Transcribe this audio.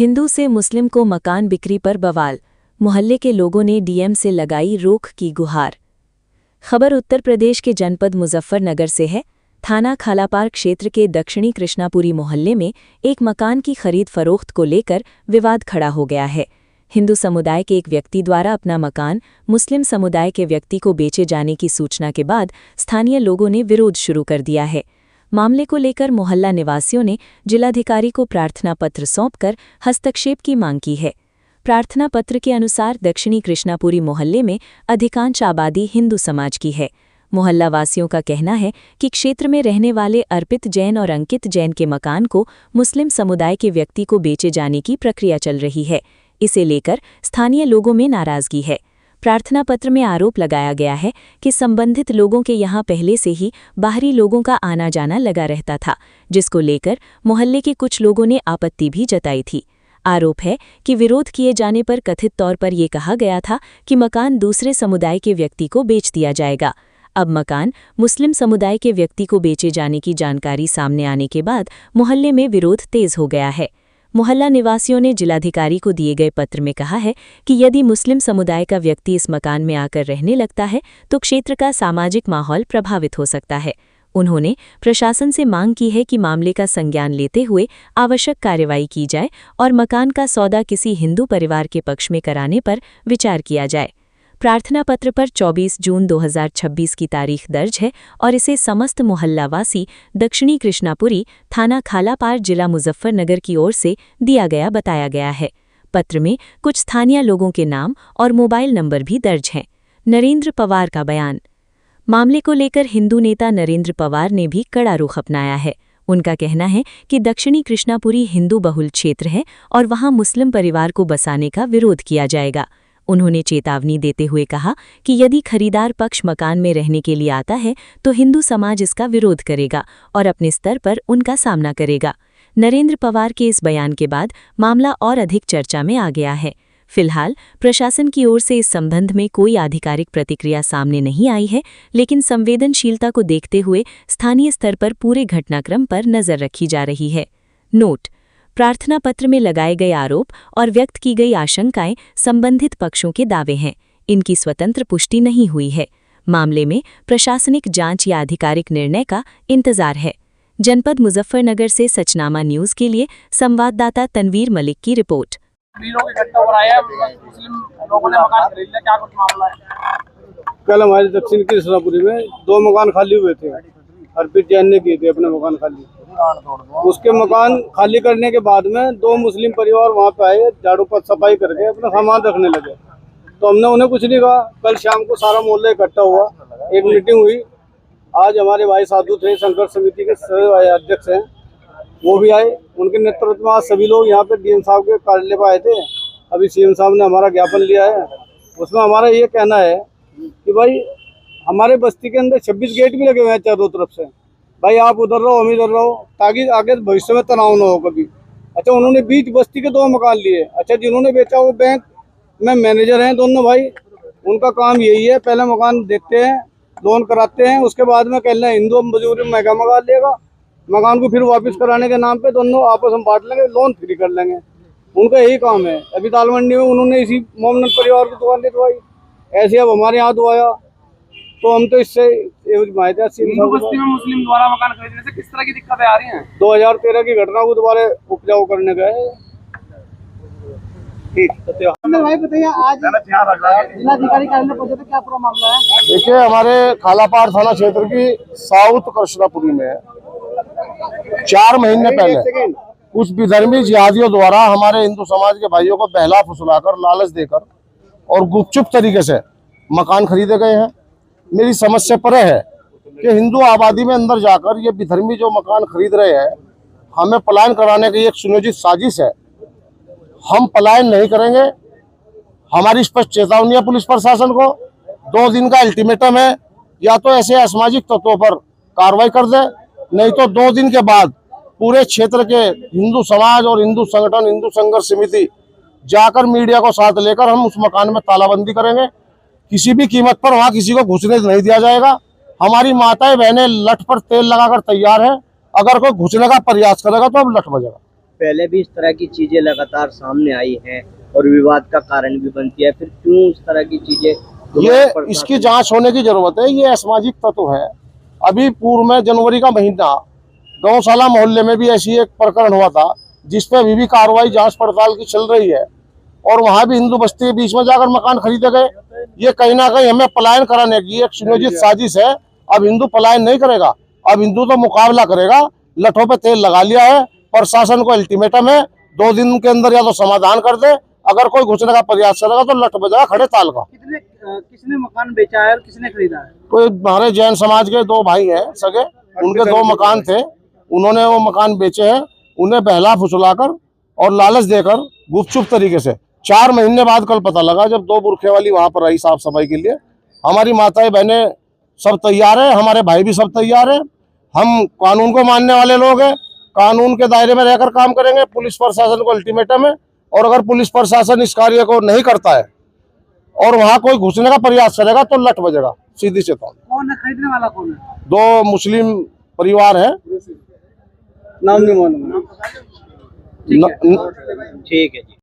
हिंदू से मुस्लिम को मकान बिक्री पर बवाल, मोहल्ले के लोगों ने डीएम से लगाई रोक की गुहार। खबर उत्तर प्रदेश के जनपद मुजफ्फरनगर से है। थाना खालापार क्षेत्र के दक्षिणी कृष्णापुरी मोहल्ले में एक मकान की खरीद फरोख्त को लेकर विवाद खड़ा हो गया है। हिंदू समुदाय के एक व्यक्ति द्वारा अपना मकान मुस्लिम समुदाय के व्यक्ति को बेचे जाने की सूचना के बाद स्थानीय लोगों ने विरोध शुरू कर दिया है। मामले को लेकर मोहल्ला निवासियों ने जिलाधिकारी को प्रार्थना पत्र सौंपकर हस्तक्षेप की मांग की है। प्रार्थना पत्र के अनुसार दक्षिणी कृष्णापुरी मोहल्ले में अधिकांश आबादी हिंदू समाज की है। मोहल्ला वासियों का कहना है कि क्षेत्र में रहने वाले अर्पित जैन और अंकित जैन के मकान को मुस्लिम समुदाय के व्यक्ति को बेचे जाने की प्रक्रिया चल रही है। इसे लेकर स्थानीय लोगों में नाराजगी है। प्रार्थना पत्र में आरोप लगाया गया है कि संबंधित लोगों के यहां पहले से ही बाहरी लोगों का आना जाना लगा रहता था, जिसको लेकर मोहल्ले के कुछ लोगों ने आपत्ति भी जताई थी। आरोप है कि विरोध किए जाने पर कथित तौर पर ये कहा गया था कि मकान दूसरे समुदाय के व्यक्ति को बेच दिया जाएगा। अब मकान मुस्लिम समुदाय के व्यक्ति को बेचे जाने की जानकारी सामने आने के बाद मोहल्ले में विरोध तेज हो गया है। मोहल्ला निवासियों ने जिलाधिकारी को दिए गए पत्र में कहा है कि यदि मुस्लिम समुदाय का व्यक्ति इस मकान में आकर रहने लगता है तो क्षेत्र का सामाजिक माहौल प्रभावित हो सकता है। उन्होंने प्रशासन से मांग की है कि मामले का संज्ञान लेते हुए आवश्यक कार्रवाई की जाए और मकान का सौदा किसी हिंदू परिवार के पक्ष में कराने पर विचार किया जाए। प्रार्थना पत्र पर 24 जून 2026 की तारीख दर्ज है और इसे समस्त मोहल्लावासी दक्षिणी कृष्णापुरी थाना खालापार जिला मुजफ्फरनगर की ओर से दिया गया बताया गया है। पत्र में कुछ स्थानीय लोगों के नाम और मोबाइल नंबर भी दर्ज हैं। नरेंद्र पवार का बयान। मामले को लेकर हिंदू नेता नरेंद्र पवार ने भी कड़ा रुख अपनाया है। उनका कहना है कि दक्षिणी कृष्णापुरी हिंदू बहुल क्षेत्र है और वहां मुस्लिम परिवार को बसाने का विरोध किया जाएगा। उन्होंने चेतावनी देते हुए कहा कि यदि खरीदार पक्ष मकान में रहने के लिए आता है तो हिंदू समाज इसका विरोध करेगा और अपने स्तर पर उनका सामना करेगा। नरेंद्र पवार के इस बयान के बाद मामला और अधिक चर्चा में आ गया है। फिलहाल प्रशासन की ओर से इस संबंध में कोई आधिकारिक प्रतिक्रिया सामने नहीं आई है, लेकिन संवेदनशीलता को देखते हुए स्थानीय स्तर पर पूरे घटनाक्रम पर नजर रखी जा रही है। नोट: प्रार्थना पत्र में लगाए गए आरोप और व्यक्त की गई आशंकाएं संबंधित पक्षों के दावे हैं। इनकी स्वतंत्र पुष्टि नहीं हुई है। मामले में प्रशासनिक जांच या आधिकारिक निर्णय का इंतजार है। जनपद मुजफ्फरनगर से सचनामा न्यूज के लिए संवाददाता तनवीर मलिक की रिपोर्ट। कल हमारे दक्षिण कृष्णापुरी में 2 मकान खाली हुए थे। अर्पित जैन ने किए थे अपने मकान खाली। उसके मकान खाली करने के बाद में 2 मुस्लिम परिवार वहाँ पे आए, झाड़ू पर सफाई करके अपना सामान रखने लगे। तो हमने उन्हें कुछ नहीं कहा। कल शाम को सारा मोहल्ला इकट्ठा हुआ, एक मीटिंग हुई। आज हमारे भाई साधु थे, संघर्ष समिति के अध्यक्ष हैं, वो भी आए। उनके नेतृत्व में आज सभी लोग यहाँ पे डीएम साहब के कार्यालय पर आए थे। अभी सीएम साहब ने हमारा ज्ञापन लिया है। उसमें हमारा ये कहना है कि भाई हमारे बस्ती के अंदर 26 गेट भी लगे हुए हैं चारों तरफ से। भाई आप उधर रहो, हम इधर रहो, ताकि आगे भविष्य में तनाव न हो कभी। अच्छा, उन्होंने बीच बस्ती के 2 मकान लिए। अच्छा, जिन्होंने बेचा वो बैंक में मैनेजर हैं दोनों भाई। उनका काम यही है, पहले मकान देखते हैं, लोन कराते हैं, उसके बाद में कहना हिंदू मजदूरी महंगा मकान लेगा, मकान को फिर वापस कराने के नाम पे दोनों आपस में बांट लेंगे, लोन फ्री कर लेंगे। उनका यही काम है। अभी दालमंडी में उन्होंने इसी मोमनन परिवार की दुकान दिखवाई, ऐसे अब हमारे यहाँ दुआया। तो हम तो इससे हिंदू बस्ती में मुस्लिम द्वारा मकान खरीदने से किस तरह की दिक्कतें आ रही हैं? 2013 की घटना को दोबारा उपजाऊ करने गए। ठीक भाई बताइए, आज जिलाधिकारी कार्यालय पहुंचे तो क्या पूरा मामला है? देखिए, हमारे खालापार थाना क्षेत्र की साउथ कृष्णापुरी में 4 महीने पहले कुछ विधर्मी जिहादियों द्वारा हमारे हिंदू समाज के भाइयों को बहला फुसलाकर, लालच देकर और गुपचुप तरीके से मकान खरीदे गए हैं। मेरी समझ से परे है कि हिंदू आबादी में अंदर जाकर ये विधर्मी जो मकान खरीद रहे हैं, हमें पलायन कराने की एक सुनियोजित साजिश है। हम पलायन नहीं करेंगे। हमारी स्पष्ट चेतावनी है पुलिस प्रशासन को। 2 दिन का अल्टीमेटम है, या तो ऐसे असामाजिक तत्वों पर कार्रवाई कर दे, नहीं तो 2 दिन के बाद पूरे क्षेत्र के हिंदू समाज और हिंदू संगठन, हिंदू संघर्ष समिति जाकर मीडिया को साथ लेकर हम उस मकान में तालाबंदी करेंगे। किसी भी कीमत पर वहां किसी को घुसने नहीं दिया जाएगा। हमारी माताएं बहनें लठ पर तेल लगाकर तैयार है। अगर कोई घुसने का प्रयास करेगा तो अब लठ बजेगा। पहले भी इस तरह की चीजें लगातार सामने आई हैं और विवाद का कारण भी बनती है, फिर क्यों इस तरह की चीजें ये इसकी जांच होने की जरूरत है। ये असामाजिक तत्व है। अभी पूर्व में जनवरी का महीना गौशाला मोहल्ले में भी ऐसी एक प्रकरण हुआ था, जिसपे अभी भी कार्रवाई जांच पड़ताल की चल रही है, और वहां भी हिंदू बस्ती के बीच में जाकर मकान खरीदे गए। ये कहीं ना कहीं हमें पलायन कराने की एक सुनियोजित साजिश है। अब हिंदू पलायन नहीं करेगा, अब हिंदू तो मुकाबला करेगा। लठों पे तेल लगा लिया है। प्रशासन को अल्टीमेटम है, 2 दिन के अंदर या तो समाधान कर दे, अगर कोई घुसने का प्रयास करेगा तो लठ बजेगा खड़े ताल का। किसने मकान बेचा है और किसने खरीदा है? कोई हमारे जैन समाज के 2 भाई हैं सगे, उनके 2 मकान थे, उन्होंने वो मकान बेचे हैं। उन्हें बहला फुसलाकर और लालच देकर गुपचुप तरीके से 4 महीने बाद कल पता लगा, जब 2 बुरखे वाली वहां पर आई साफ सफाई के लिए। हमारी माताएं बहनें सब तैयार है, हमारे भाई भी सब तैयार है। हम कानून को मानने वाले लोग हैं, कानून के दायरे में रहकर काम करेंगे। पुलिस प्रशासन को अल्टीमेटम है, और अगर पुलिस प्रशासन इस कार्य को नहीं करता है और वहां कोई घुसने का प्रयास करेगा तो लठ बजेगा। सीधी चेतावनी। कौन है खरीदने वाला, कौन है? 2 मुस्लिम परिवार है, नाम नहीं मालूम। ठीक है जी।